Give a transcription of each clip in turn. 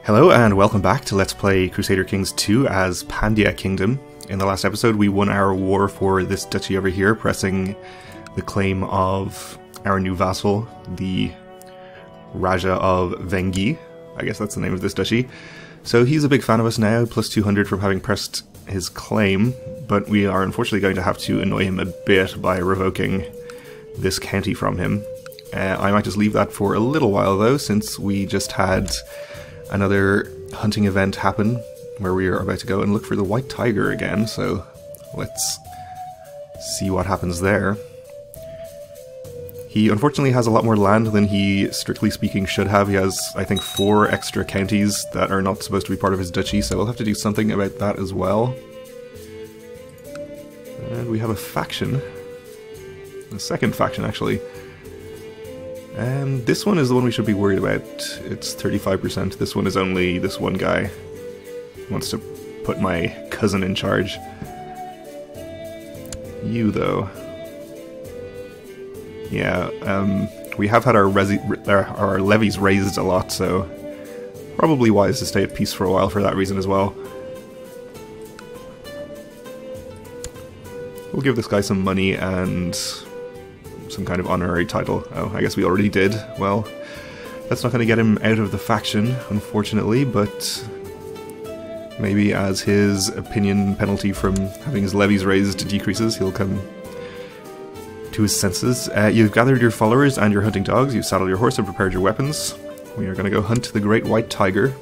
Hello and welcome back to Let's Play Crusader Kings 2 as Pandya Kingdom. In the last episode we won our war for this duchy over here, pressing the claim of our new vassal, the Raja of Vengi. I guess that's the name of this duchy. So he's a big fan of us now, plus 200 from having pressed his claim, but we are unfortunately going to have to annoy him a bit by revoking this county from him. I might just leave that for a little while though, since we just had another hunting event happen where we are about to go and look for the white tiger again, so let's see what happens there. He unfortunately has a lot more land than he, strictly speaking, should have. He has, I think, 4 extra counties that are not supposed to be part of his duchy, so we'll have to do something about that as well. And we have a faction. A second faction, actually. And this one is the one we should be worried about. It's 35%. This one is only this one guy who wants to put my cousin in charge. You, though. Yeah, we have had our levies raised a lot, so probably wise to stay at peace for a while for that reason as well. We'll give this guy some money and some kind of honorary title. Oh, I guess we already did. Well, that's not going to get him out of the faction, unfortunately, but maybe as his opinion penalty from having his levies raised decreases, he'll come to his senses. You've gathered your followers and your hunting dogs, you've saddled your horse and prepared your weapons. We are going to go hunt the great white tiger.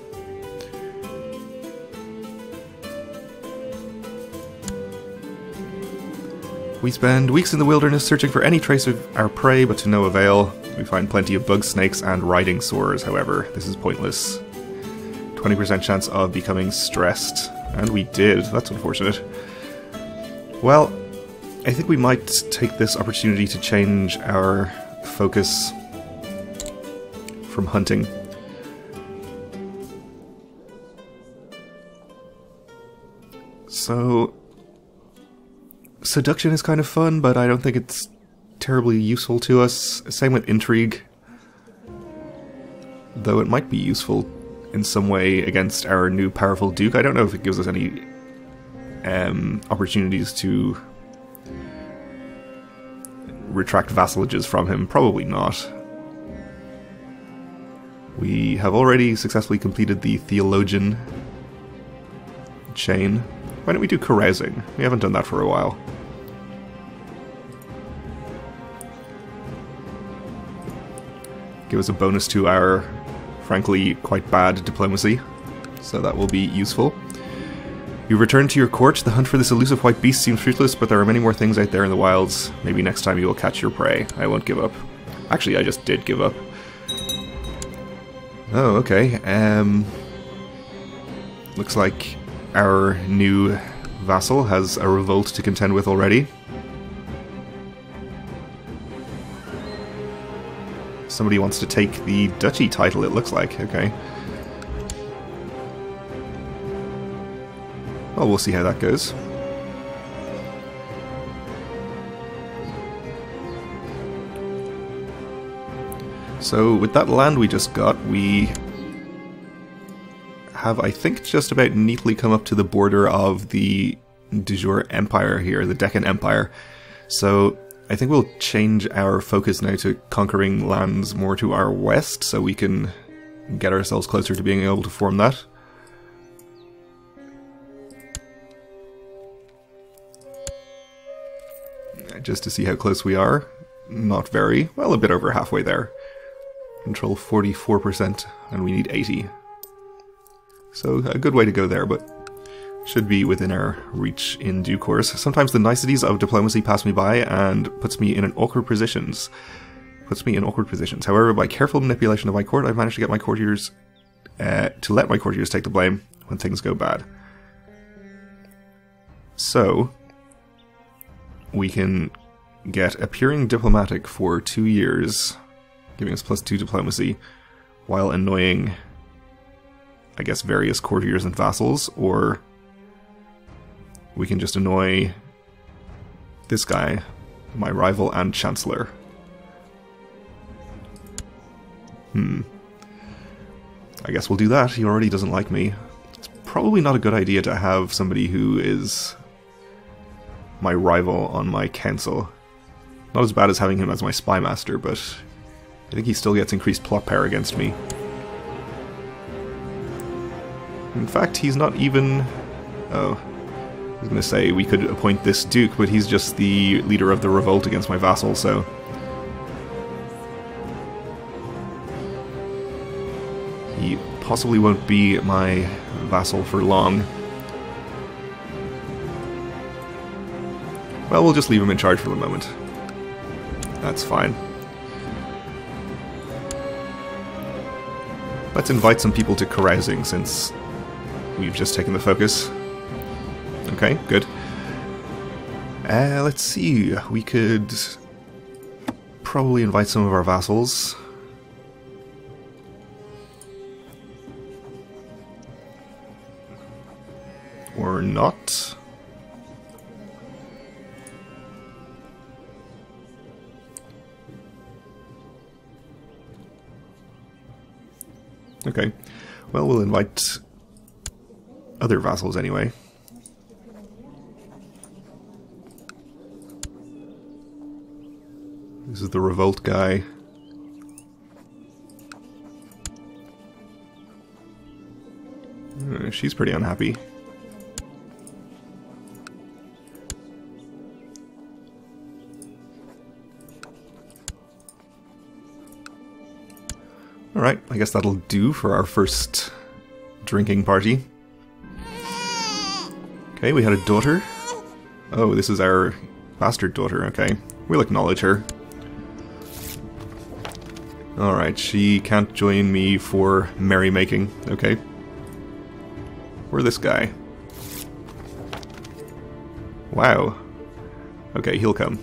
We spend weeks in the wilderness searching for any trace of our prey, but to no avail. We find plenty of bug snakes and riding sores, however. This is pointless. 20% chance of becoming stressed. And we did. That's unfortunate. Well, I think we might take this opportunity to change our focus from hunting. So seduction is kind of fun, but I don't think it's terribly useful to us. Same with intrigue. Though it might be useful in some way against our new powerful duke. I don't know if it gives us any opportunities to retract vassalages from him. Probably not. We have already successfully completed the theologian chain. Why don't we do carousing? We haven't done that for a while. Give us a bonus to our, frankly, quite bad diplomacy, so that will be useful. You return to your court. The hunt for this elusive white beast seems fruitless, but there are many more things out there in the wilds. Maybe next time you will catch your prey. I won't give up. Actually, I just did give up. Oh, okay. Looks like our new vassal has a revolt to contend with already. Somebody wants to take the duchy title, it looks like. Okay. Well, we'll see how that goes. So, with that land we just got, we have, I think, just about neatly come up to the border of the de jure empire here, the Deccan Empire. So I think we'll change our focus now to conquering lands more to our west, so we can get ourselves closer to being able to form that. Just to see how close we are. Not very. Well, a bit over halfway there. Control 44%, and we need 80. So a good way to go there, but should be within our reach in due course. Sometimes the niceties of diplomacy pass me by and puts me in awkward positions. However, by careful manipulation of my court, I've managed to get my courtiers to let my courtiers take the blame when things go bad. So we can get appearing diplomatic for 2 years, giving us +2 diplomacy, while annoying, I guess, various courtiers and vassals, or we can just annoy this guy, my rival and chancellor. I guess we'll do that. He already doesn't like me. It's probably not a good idea to have somebody who is my rival on my council. Not as bad as having him as my spy master, but I think he still gets increased plot power against me. In fact, he's not even... Oh, I was going to say we could appoint this duke, but he's just the leader of the revolt against my vassal, so... He possibly won't be my vassal for long. Well, we'll just leave him in charge for the moment. That's fine. Let's invite some people to carousing, since we've just taken the focus. Okay, good. Let's see. We could probably invite some of our vassals. Or not. Okay. Well, we'll invite other vassals anyway. This is the revolt guy. She's pretty unhappy. Alright, I guess that'll do for our first drinking party. Okay, we had a daughter. Oh, this is our bastard daughter, okay. We'll acknowledge her. Alright, she can't join me for merrymaking, okay. We're this guy. Wow. Okay, he'll come.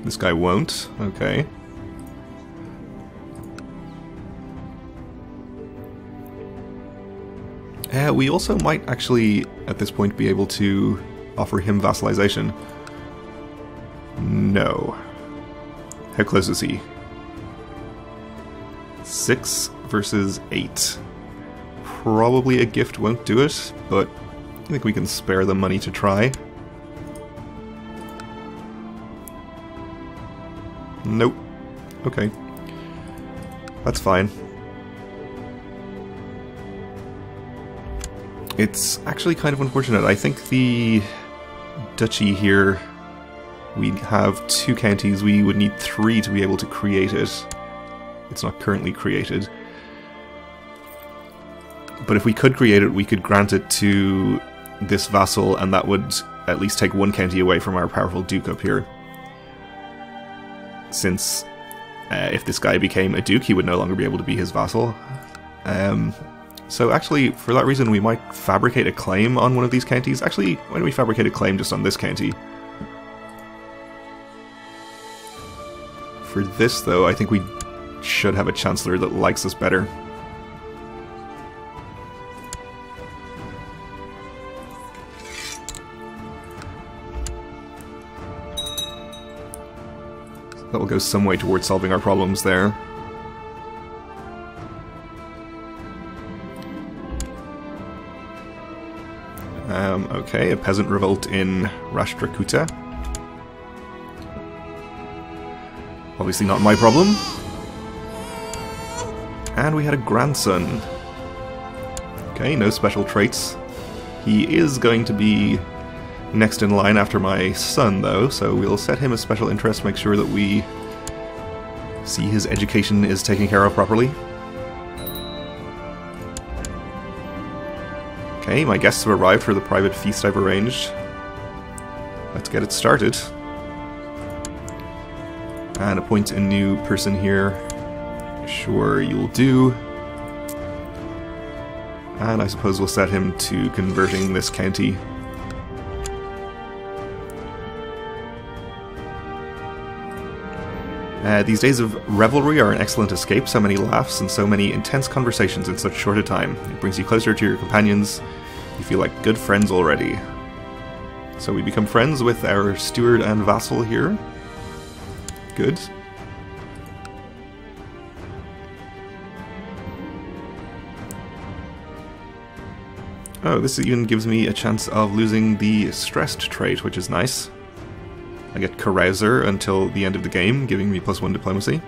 This guy won't, okay. We also might actually, at this point, be able to offer him vassalization. No. How close is he? 6 versus 8. Probably a gift won't do it, but I think we can spare the money to try. Nope. Okay. That's fine. It's actually kind of unfortunate. I think the duchy here, we have 2 counties. We would need 3 to be able to create it. It's not currently created. But if we could create it, we could grant it to this vassal, and that would at least take 1 county away from our powerful duke up here. Since if this guy became a duke, he would no longer be able to be his vassal. So actually, for that reason, we might fabricate a claim on one of these counties. Actually, why don't we fabricate a claim just on this county? For this, though, I think we should have a chancellor that likes us better. That will go some way towards solving our problems there. Okay, a peasant revolt in Rashtrakuta. Obviously not my problem. And we had a grandson. Okay, no special traits. He is going to be next in line after my son, though, so we'll set him a special interest, make sure that we see his education is taken care of properly. Okay, my guests have arrived for the private feast I've arranged. Let's get it started. And appoint a new person here. Sure, you'll do. And I suppose we'll set him to converting this county. These days of revelry are an excellent escape. So many laughs and so many intense conversations in such short a time. It brings you closer to your companions. You feel like good friends already. So we become friends with our steward and vassal here. Good. Oh, this even gives me a chance of losing the stressed trait, which is nice. I get Crusader until the end of the game, giving me +1 diplomacy.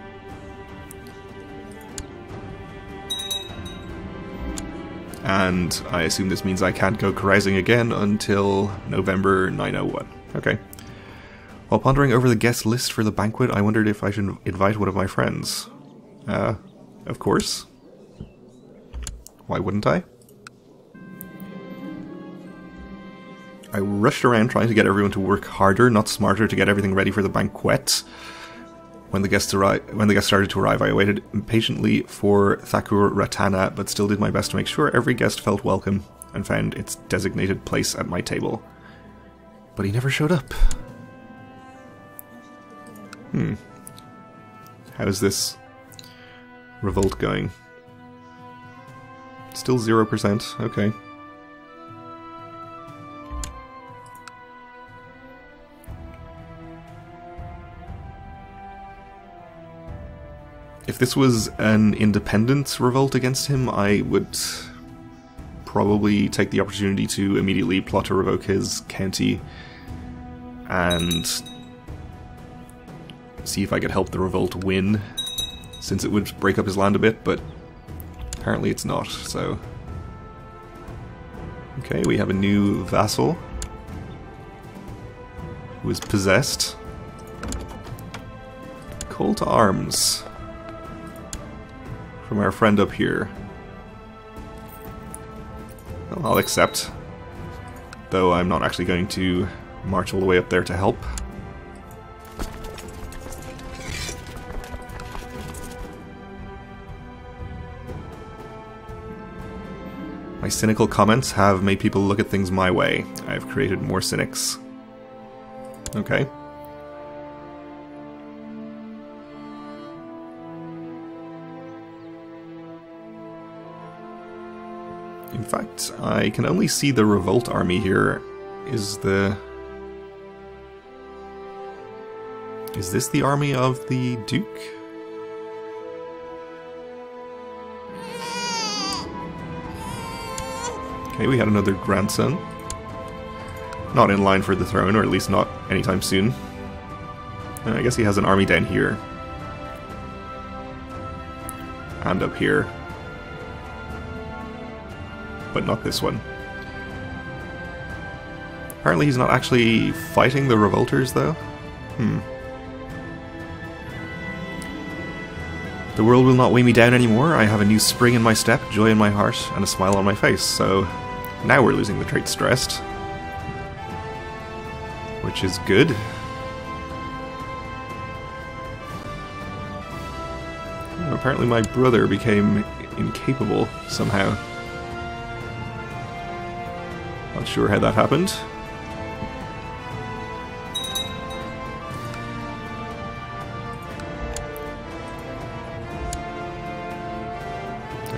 And I assume this means I can't go carousing again until November 901. Okay. While pondering over the guest list for the banquet, I wondered if I should invite one of my friends. Of course. Why wouldn't I? I rushed around trying to get everyone to work harder, not smarter, to get everything ready for the banquet. When the guests started to arrive, I waited impatiently for Thakur Ratana, but still did my best to make sure every guest felt welcome and found its designated place at my table. But he never showed up. How's this revolt going? Still 0%, okay. If this was an independent revolt against him, I would probably take the opportunity to immediately plot to revoke his county and see if I could help the revolt win, since it would break up his land a bit, but apparently it's not, so... Okay, we have a new vassal who is possessed. Call to arms from our friend up here. Well, I'll accept, though I'm not actually going to march all the way up there to help. My cynical comments have made people look at things my way. I've created more cynics. Okay. In fact, I can only see the revolt army here. Is this the army of the Duke? Okay, we had another grandson. Not in line for the throne, or at least not anytime soon. I guess he has an army down here. And up here. But not this one. Apparently he's not actually fighting the revolters, though. The world will not weigh me down anymore. I have a new spring in my step, joy in my heart, and a smile on my face, so now we're losing the trait stressed. Which is good. Apparently my brother became incapable somehow. Not sure how that happened.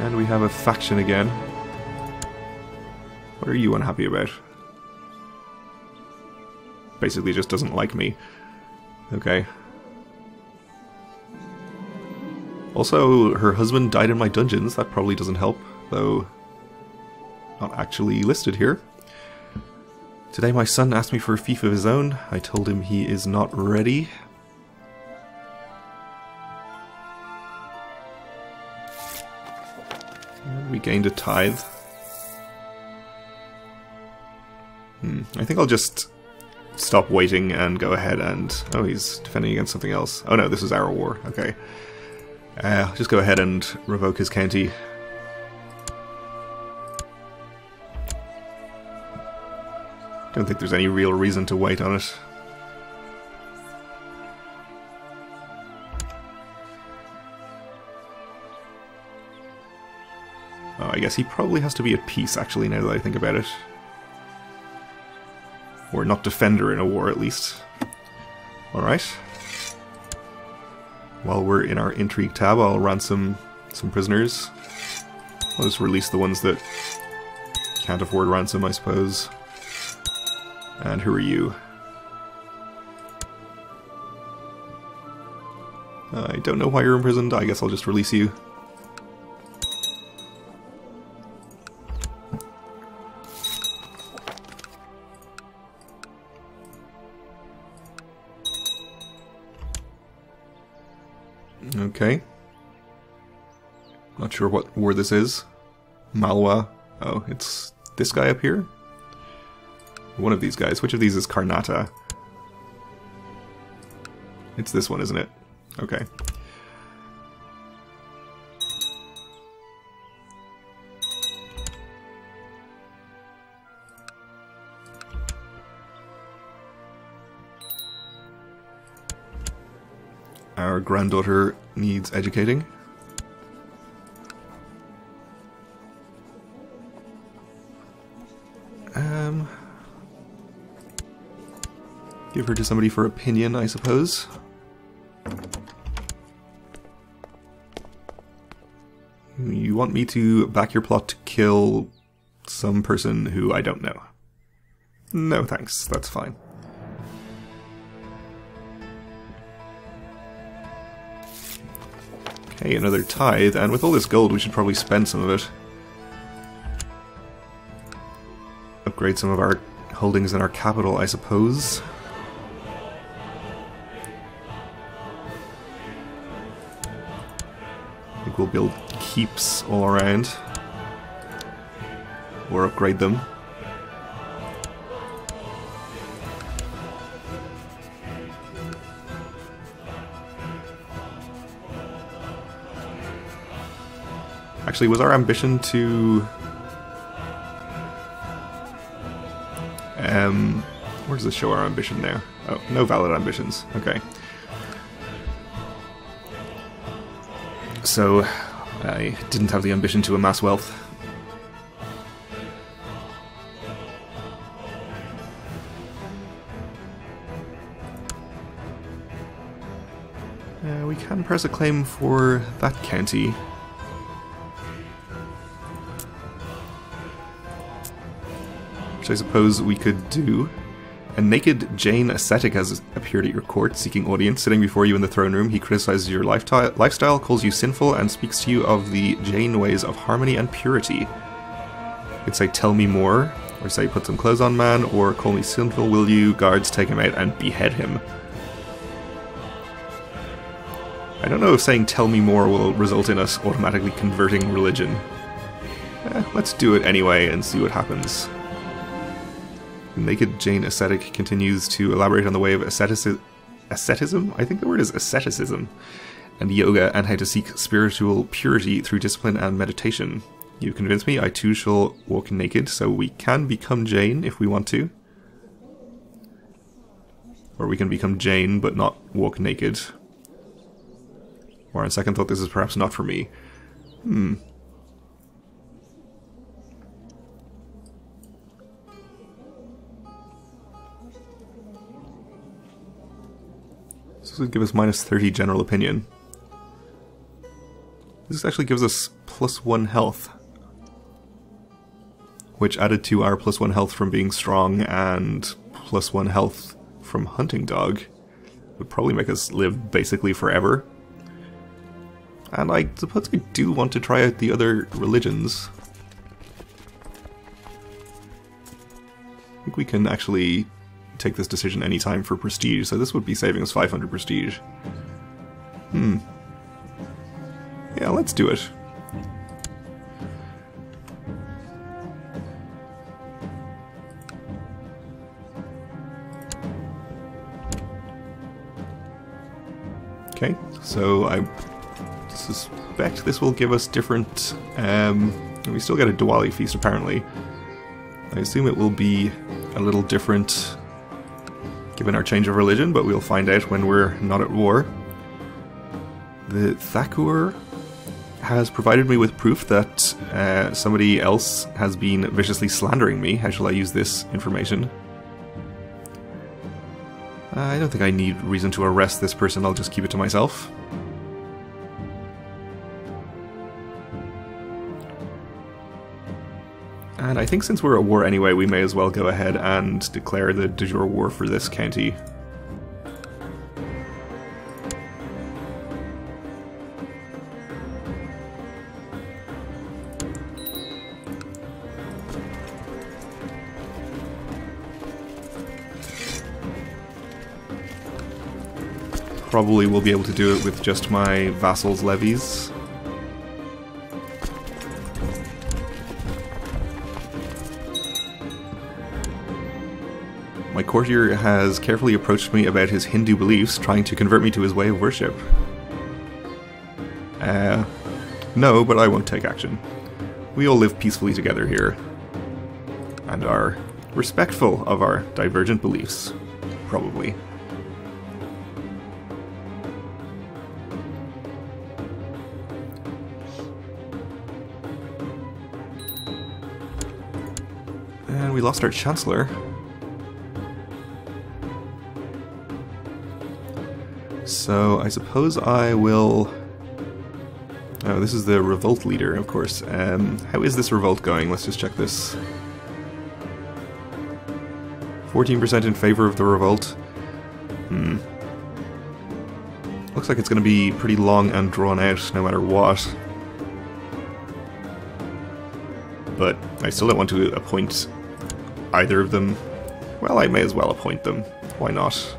And we have a faction again. What are you unhappy about? Basically just doesn't like me. Okay. Also, her husband died in my dungeons. That probably doesn't help, though not actually listed here. Today my son asked me for a fief of his own. I told him he is not ready. And we gained a tithe. I think I'll just stop waiting and go ahead and... Oh, he's defending against something else. Oh no, this is our war. Okay. Just go ahead and revoke his county. Don't think there's any real reason to wait on it. Oh, I guess he probably has to be at peace, actually, now that I think about it. Or not defender in a war, at least. Alright. While we're in our intrigue tab, I'll ransom some prisoners. I'll just release the ones that can't afford ransom, I suppose. And who are you? I don't know why you're imprisoned. I guess I'll just release you. Okay. Not sure what war this is. Malwa. Oh, it's this guy up here? One of these guys. Which of these is Karnata? It's this one, isn't it? Okay. Our granddaughter needs educating. Give her to somebody for opinion, I suppose. You want me to back your plot to kill some person who I don't know? No thanks, that's fine. Okay, another tithe, and with all this gold we should probably spend some of it. Upgrade some of our holdings in our capital, I suppose. I think we'll build keeps all around. Or upgrade them. Actually, was our ambition to... where does this show our ambition now? Oh, no valid ambitions. Okay. So, I didn't have the ambition to amass wealth. We can press a claim for that county. Which I suppose we could do. A naked Jain ascetic has appeared at your court, seeking audience. Sitting before you in the throne room, he criticizes your lifestyle, calls you sinful, and speaks to you of the Jain ways of harmony and purity. You could say, tell me more, or say, put some clothes on, man, or call me sinful, will you? Guards, take him out and behead him. I don't know if saying tell me more will result in us automatically converting religion. Let's do it anyway and see what happens. The naked Jain ascetic continues to elaborate on the way of asceticism? I think the word is asceticism. And yoga, and how to seek spiritual purity through discipline and meditation. You've convinced me, I too shall walk naked, so we can become Jain if we want to. Or we can become Jain but not walk naked. Or on second thought, this is perhaps not for me. This would give us minus 30 general opinion. This actually gives us +1 health. Which added to our +1 health from being strong and +1 health from hunting dog would probably make us live basically forever. And I suppose I do want to try out the other religions. I think we can actually take this decision anytime for prestige, so this would be saving us 500 prestige. Yeah, let's do it. Okay, so I suspect this will give us different... we still get a Diwali feast apparently. I assume it will be a little different given our change of religion, but we'll find out when we're not at war. The Thakur has provided me with proof that somebody else has been viciously slandering me. How shall I use this information? I don't think I need reason to arrest this person, I'll just keep it to myself. And I think since we're at war anyway, we may as well go ahead and declare the de jure war for this county. probably will be able to do it with just my vassals' levies. My courtier has carefully approached me about his Hindu beliefs, trying to convert me to his way of worship. No, but I won't take action. We all live peacefully together here, and are respectful of our divergent beliefs, probably. And we lost our Chancellor. So I suppose I will... Oh, this is the revolt leader, of course. How is this revolt going? Let's just check this. 14% in favor of the revolt. Looks like it's going to be pretty long and drawn out, no matter what. But I still don't want to appoint either of them. Well, I may as well appoint them. Why not?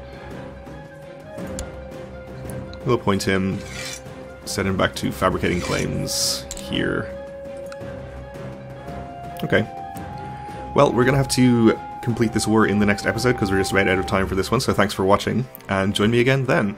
We'll appoint him, send him back to fabricating claims here. Okay. Well, we're going to have to complete this war in the next episode because we're just about out of time for this one, so thanks for watching, and join me again then.